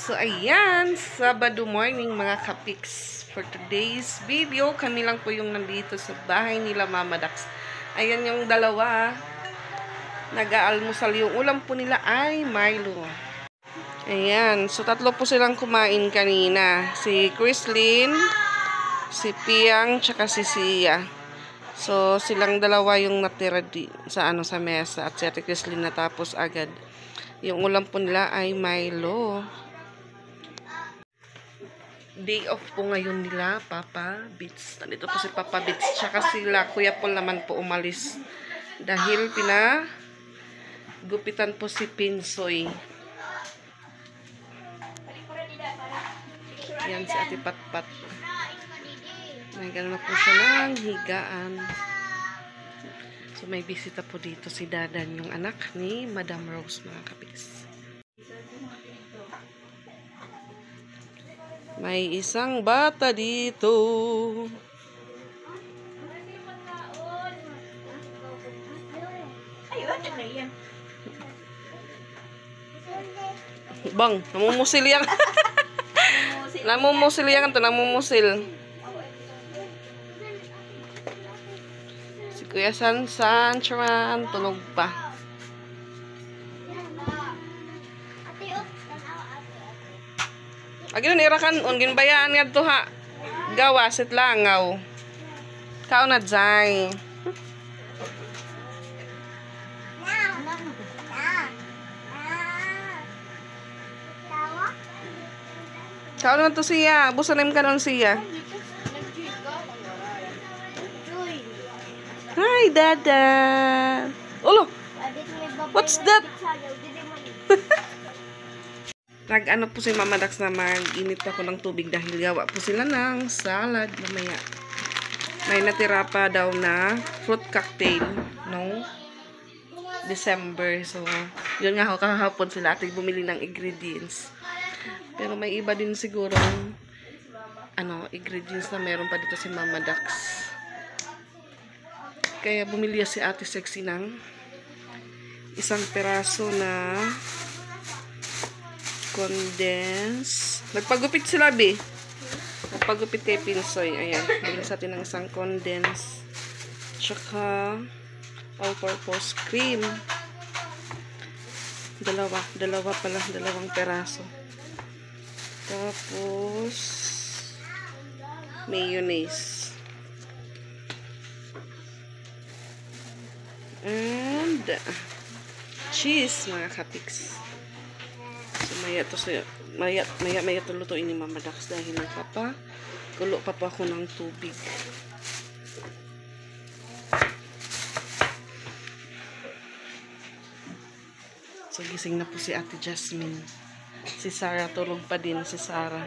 So, ayan, Sabado morning mga kapiks. For today's video, kami lang po yung nandito sa bahay nila Mama Dax. Ayan yung dalawa. Nag-aalmusal. Yung ulam po nila ay Milo. Ayan, so tatlo po silang kumain kanina. Si Chrislyn, si Piang, tsaka si Sia. So, silang dalawa yung natira sa mesa. At si Ate Chrislyn natapos agad. Yung ulam po nila ay Milo. Day off po ngayon nila, Papa Bits. Nandito po si Papa Bits. Tsaka sila, Kuya Paul naman po umalis. Dahil gupitan po si Pinsoy. Yan si Ate Patpat. May gano'n na po siya ng higaan. So may bisita po dito si Dadan, yung anak ni Madam Rose, mga kapiks. May isang bata dito. Bang, namumusil yan. Namumusil yan ito, namumusil. Si Kuya Sansan, Charan, tulog pa. Agin irakan ungin bayaan ngadto ha. Gawasit langaw. Kao na jay. Kao na to siya, busanim kanon siya. Hi, Dada. Ulo. What's that? Nag-ano po si Mama Dax na mag-init ako ng tubig dahil gawa po sila ng salad mamaya. May natira pa daw na fruit cocktail no December. So, yun nga ako kahapon sila ating bumili ng ingredients. Pero may iba din siguro ingredients na meron pa dito si Mama Dax. Kaya bumili si Ate Sexy ng isang peraso na condense. Nagpagupit sila, be. Nagpagupit kay Pinsoy. Ayan. Bili sa atin ng isang condense. Tsaka all-purpose cream. Dalawa pala. Dalawang peraso. Tapos mayonnaise. And cheese, mga kapiks. Maya to lutuin ni Mama Dax dahil kulo pa ako ng tubig. So gising na po si Ate Jasmine. Si Sarah tulog pa din, si Sarah.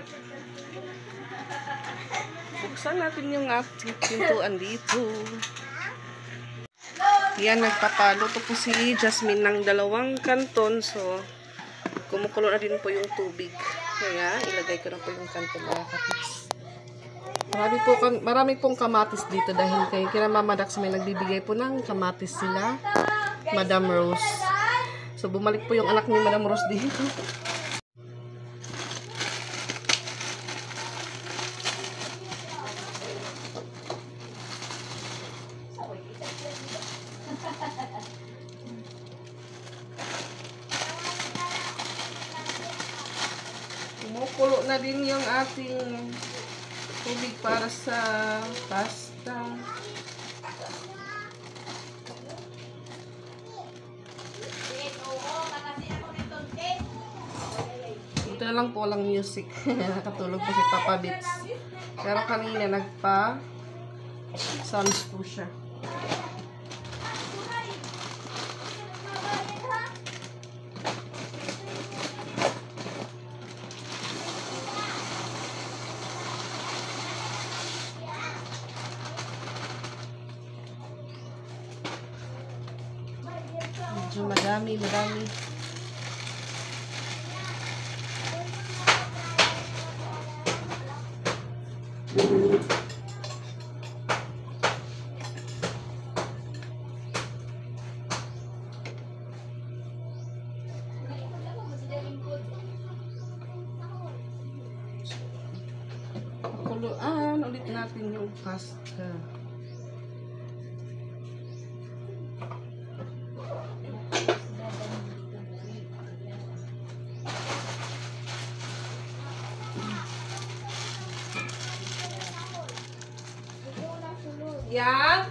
Buksan natin yung ating pintuan dito. Yan, nagpapaluto po si Jasmine ng dalawang kanton. So kumukulo na din po yung tubig. Kaya, ilagay ko na po yung kanto mga kapis. Marami pong kamatis dito dahil kay Mama Dax may nagbibigay po ng kamatis sila, Madam Rose. So, bumalik po yung anak ni Madam Rose dito. Kumukulo na din yung ating tubig para sa pasta. Ito na lang po lang music. Nakatulog po si Papa Bits. Pero kanina nagpa-sounds po siya. Medyo madami. Pakuluan ulit natin yung pasta. Yan.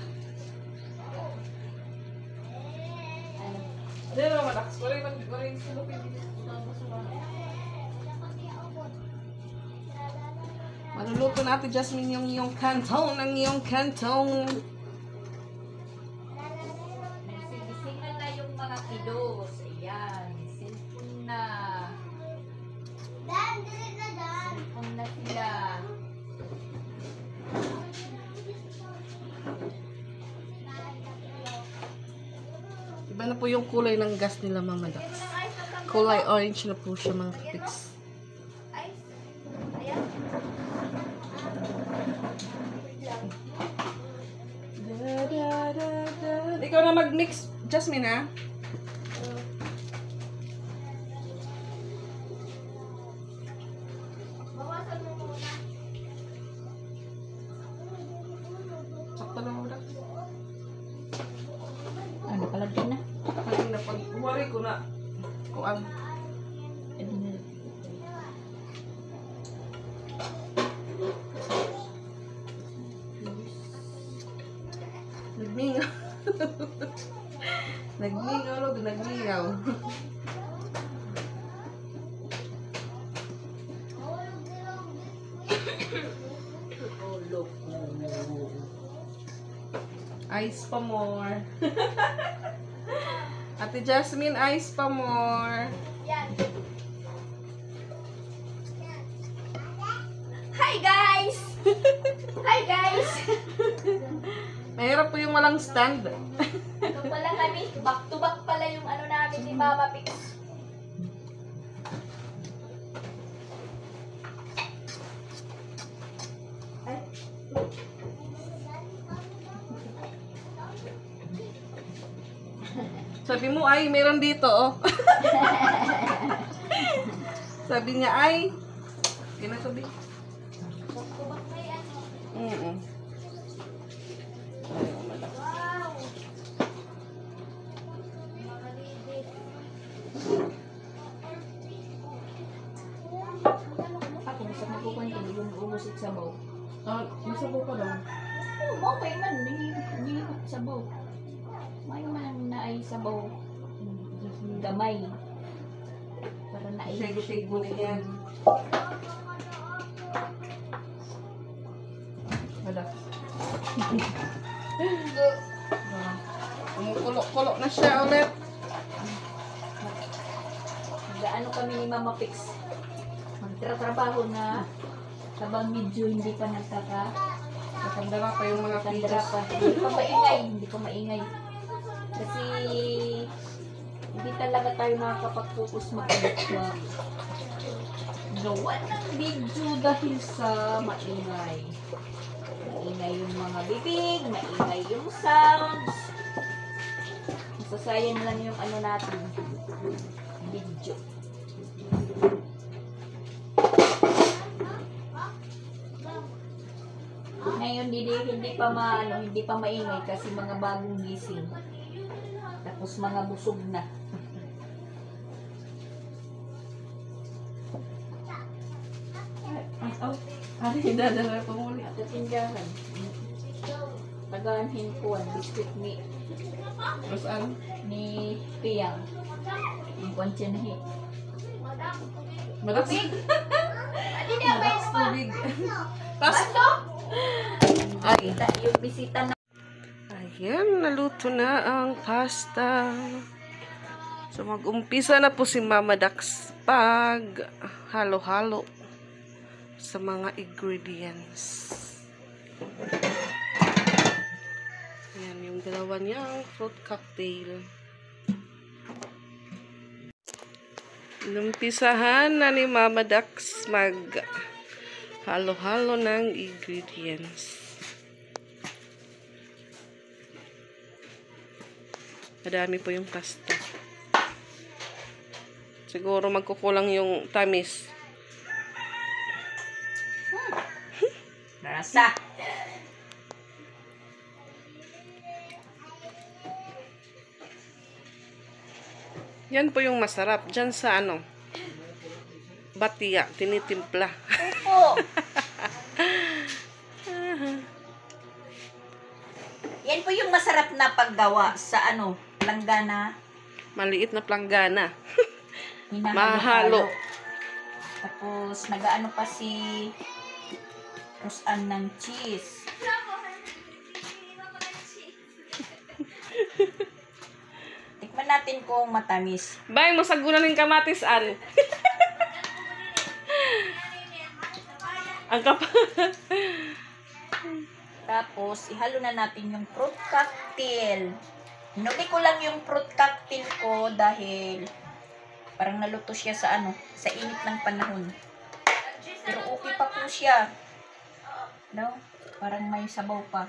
Dito naman, Dax. Wala yung sulupin dito. Maluluto natin, Jasmine, yung iyong kantong ng iyong kantong. Sisingan na yung mga kiddos. Ayan. Cellphone na. Cellphone na sila. Iba na po yung kulay ng gas nila, Mama Dax. Kulay orange na po siya, mga kapiks. Ikaw na mag-mix, Jasmine, ha? Sakto lang, Mama Dax. Ano pala din na? Kanina pag umari ko na. Kuan. Nagmingaw. Nagmingaw, log. Nagmingaw. Ice pa more. Ate Jasmine, ice pa more. Hi guys! Hi guys! Mahirap po yung walang stand. Ito pala kami, back to back pala yung ano namin ni Mama Pix. Ay. Sabi mo, ay, meron dito, oh. Sabi niya, ay. Ginasabi. Back to back na yan. Wow! Ako, gusto mo po kung hindi yung umusit sa baw. Masabo pa lang. Oo, okay man. Hindi sa baw. May man na ay sa baw. Gamay. Para na ay Shake mo na yan. Wala. Kumukulo-kulo na siya ulit. Gaano kami ni Mama Pix magtratrabaho na habang medyo hindi pa Nakandara pa yung mga nagkakandara pilos. pa. Hindi pa maingay. Kasi hindi talaga tayo makakapag-focus mag-edit. Gawa ng video dahil sa maingay. Maingay yung mga bibig, maingay yung sounds. Masasayang lang yung ano natin. Video. Ngayon hindi pa maingay kasi mga bagong gising. Tapos mga busog na. Ari, dadala pa muli. At tindahan. Tagaan kuwan, biscuit Saan? ni Piyang. Ang kuwan siya na hit. Madax. Madax tubig. Pasto! Ay. Yung bisita na. Ayan, naluto na ang pasta. So, mag-umpisa na po si Mama Dax pag halo-halo sa mga ingredients. Ayan, yung dalawa niyang fruit cocktail. Inumpisahan na ni Mama Dax mag halo-halo ng ingredients. Madami po yung pasta. Siguro magkukulang yung tamis. Rasa. Yan po yung masarap. Diyan sa ano, Batia, tinitimpla. Opo. Yan po yung masarap na paggawa sa ano, langgana. Maliit na planggana. Hinahalo-halo. Tapos, nagaano pa si Rosan ng cheese. Tikman natin kung matamis. Bay, mo sagunan ng kamatis, an. Ang kap... Tapos, ihalo na natin yung fruit cocktail. Hinuli ko lang yung fruit cocktail ko dahil parang naluto siya sa ano, sa init ng panahon. Pero okay pa po siya. No? Parang may sabaw pa.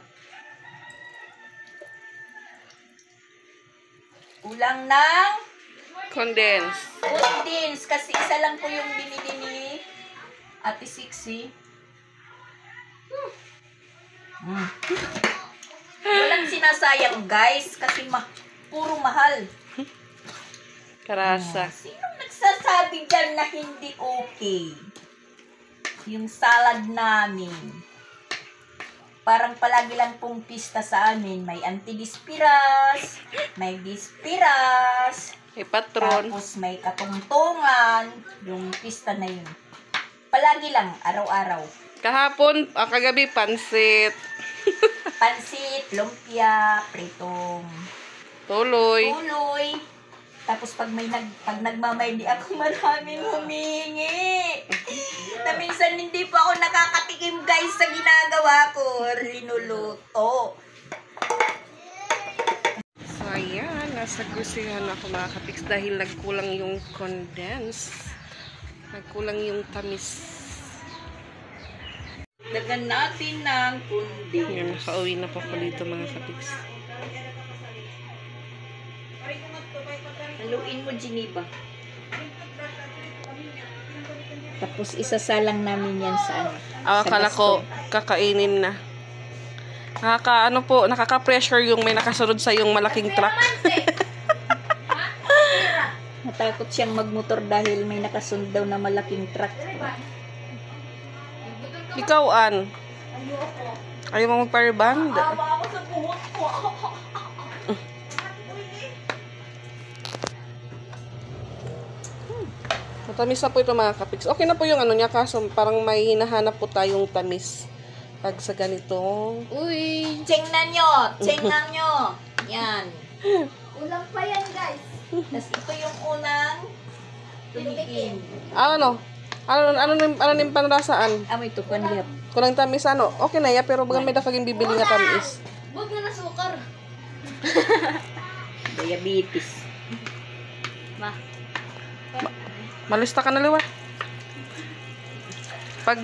Kulang ng Condense. condensed kasi isa lang po yung binili ni Ate Sixie. Walang sinasayang guys kasi puro mahal. Karasa. Sinong nagsasabi dyan na hindi okay? Yung salad namin. Parang palagi lang pong pista sa amin. May antidispiras, may dispiras, Hey, patron. tapos may katungtungan. Yung pista na yun. Palagi lang, araw-araw. Kahapon, kagabi, pansit. Pansit, lumpia, pritong Tuloy. tuloy. Tapos pag nagmamaydi ako, maraming humingi. Na minsan hindi pa ako nakakatikim guys sa ginagawa ko. Linuluto. So, ayan. Nasa gusihan ako mga kapiks dahil nagkulang yung condense. Nagkulang yung tamis. Dagan natin ng kundi. Yan, nakauwi na po ko dito mga kapiks. Haluin mo, Geneva. Tapos isasalang namin yan sa ano. Akala ko kakainin na. Nakaka-pressure yung may nakasunod sa yung malaking truck. Natakot siyang magmotor dahil may nakasunod daw na malaking truck. Ikaw, An. Ayaw mo magpa-reband? Awa ako sa buhok ko. Matamis na po ito mga kapiks. Okay na po yung ano niya, kaso parang may hinahanap po tayong tamis. Pag sa ganitong... Uy! Tingnan nyo! Tingnan nyo! Yan. Ulang pa yan, guys. Tapos ito yung unang tumikim. Ano yung panrasaan? Amoy ito, panlip. Kulang tamis, ano? Okay na ya, pero baga may dakaging bibili nga tamis. Huwag na nasukar. Diabetes. Ma. Malista ka na liwa. Pag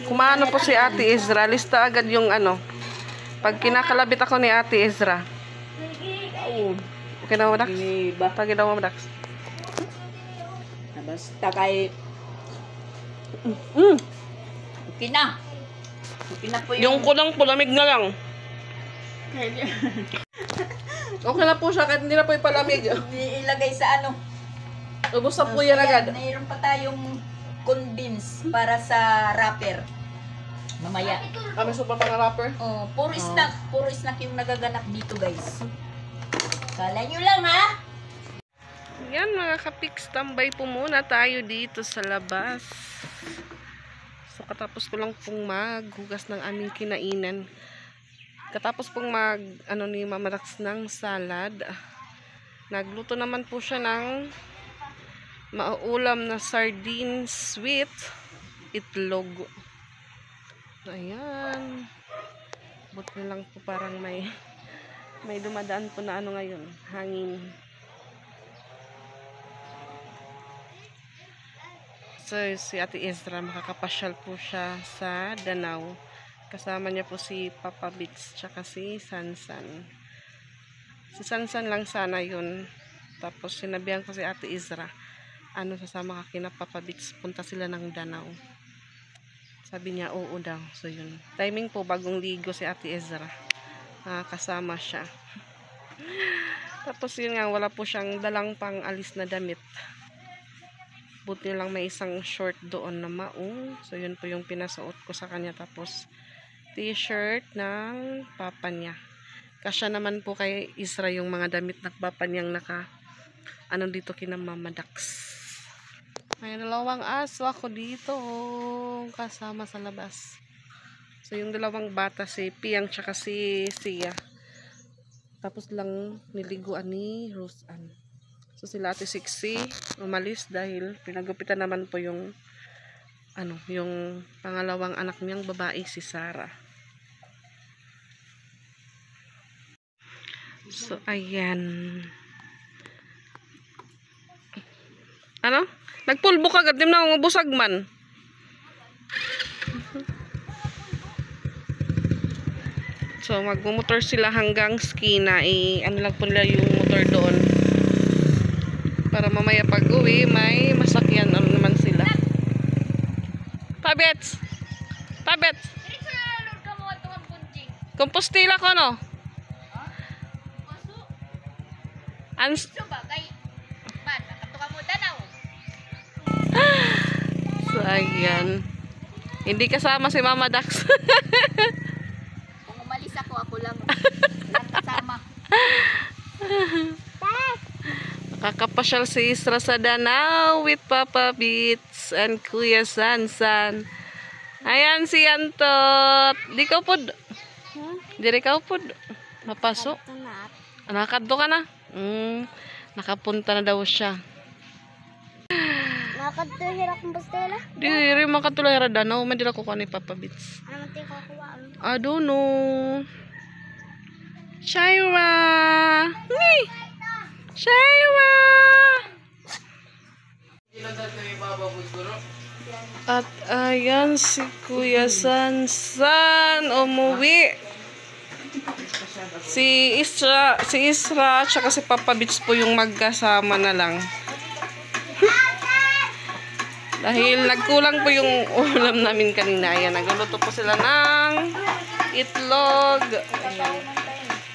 kumano po si Ate Ezra, lista agad yung ano. Pag kinakalabit ako ni Ate Ezra. Oo. Okay na mo, Dax? Iba. Pag daw mo, Dax. Basta kay... Okay na. Okay na po Yung kulang po, lamig na lang. Okay na po siya, kahit hindi na po ipalamig. Ilagay sa ano. Ubus na po yan agad. Mayroon pa tayong condense para sa wrapper. Mamaya. Kami super pang rapper. Oh, puro snack yung nagaganap dito, guys. Kala nyo lang, ha? Yan mga kapiks, tambay po muna tayo dito sa labas. So katapos ko lang pong maghugas ng aming kinainan. Katapos pong ni Mama Dax ng salad. Nagluto naman po siya ng mauulam na sardines with itlog. Ayan. Buti na lang po parang may dumadaan po na ano ngayon, hangin. So, si Ate Ezra, makakapasyal po siya sa Danau. Kasama niya po si Papa Bits, tsaka si Sansan. Si Sansan lang sana yun. Tapos, sinabihan ko si Ate Ezra, sasama ka kina Papa Bits, punta sila ng Danau. Sabi niya, oo daw. So, yun. Timing po, bagong ligo si Ate Ezra. Kasama siya. Tapos, yun nga, wala po siyang dalang pang alis na damit. Buti lang may isang short doon na maong. So, yun po yung pinasuot ko sa kanya. Tapos, t-shirt ng papa niya. Kasya naman po kay Isra yung mga damit ng papa niyang dito kina Mama Dax. May dalawang aso ako dito kasama sa labas. So, yung dalawang bata, si Piang tsaka si Sia. Tapos lang niliguan ni Rose Ann. So, sila Ate Sixi umalis dahil pinagupitan naman po yung yung pangalawang anak niyang babae, si Sarah. So, ayan. Nagpulbo ka agad, di na akong busag man. So, magmumotor sila hanggang skina. Lang po nila yung motor doon. Para mamaya pag uwi, may masakyan naman sila. Pabets! Pabets! Kompostila ko, no? So, ayan. Hindi kasama si Mama Dax. Kung umalis ako lang. Walang kasama. Nakakapasyal si Isra sa Danau with Papa Beats and Kuya Sansan. Ayan si Antot. Di ka po. Diri ka po. Mapasok. Nakadto ka na. Nakapunta na daw siya. Nakadto hira kung bastela. Diri makatuloy ra Danau. Madira ko ni Papa Beats. Ano man tayo kukuha? I don't know. Shaira. Ni. Shaira. At ayan si Kuya Sansan umuwi. Si Isra tsaka si Papa Beats po yung magkasama na lang. Dahil nagkulang po yung ulam namin kanina. Ayan, nagluluto po sila ng itlog.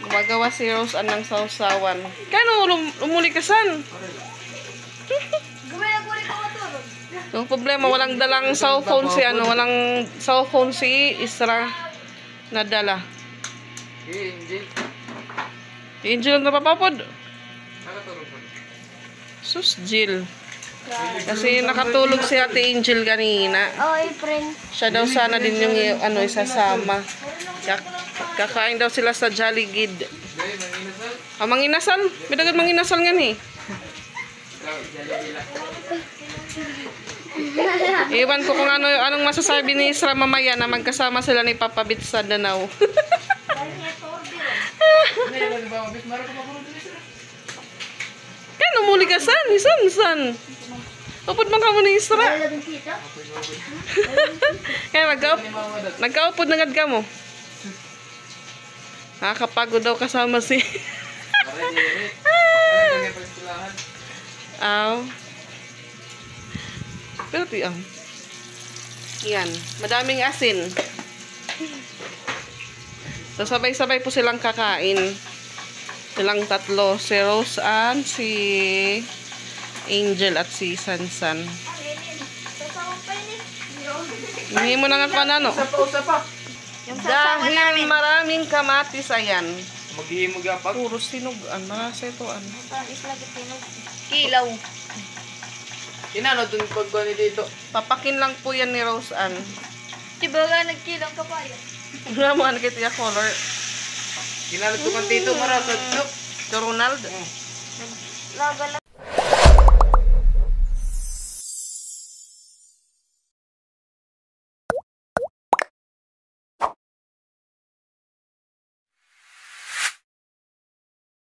Gumagawa si Rose Ann ng sausawan. Kano umuli ka san? Yung problema, walang dalang cellphone si walang cellphone si Isra na dala. Angel na papapod. Sus, Jill. Kasi nakatulog si Ate Angel kanina. Oy, friend. Siya daw sana din yung isasama. Kakain daw sila sa Jolly Gid. Manginasal? Bidagan manginasal nga ni. Iwan ko kung anong masasabi ni Isra mamaya na magkasama sila ni Papa Beats sa Danau. Kaya muli ka san? San? Upod man ka mo ni Isra. Kaya nagkaupod na gad ka mo. Nakakapagod daw kasama si pero yan, madaming asin. So sabay-sabay po silang kakain. Silang tatlo, si Rose Ann, si Angel at si Sansan. Hindi mo na nga kanano. Dahil maraming kamatis, ayan. Maghihimog apag. Puro sinugan, mga setuan. Kilaw. Inano dun pagkuhan dito? Papakin lang po yan ni Rose Ann. Diba nga nagkilang ka pa yan? Wala mo ano kaya color. Ginalatukan dito marasad. So Ronald. Lagala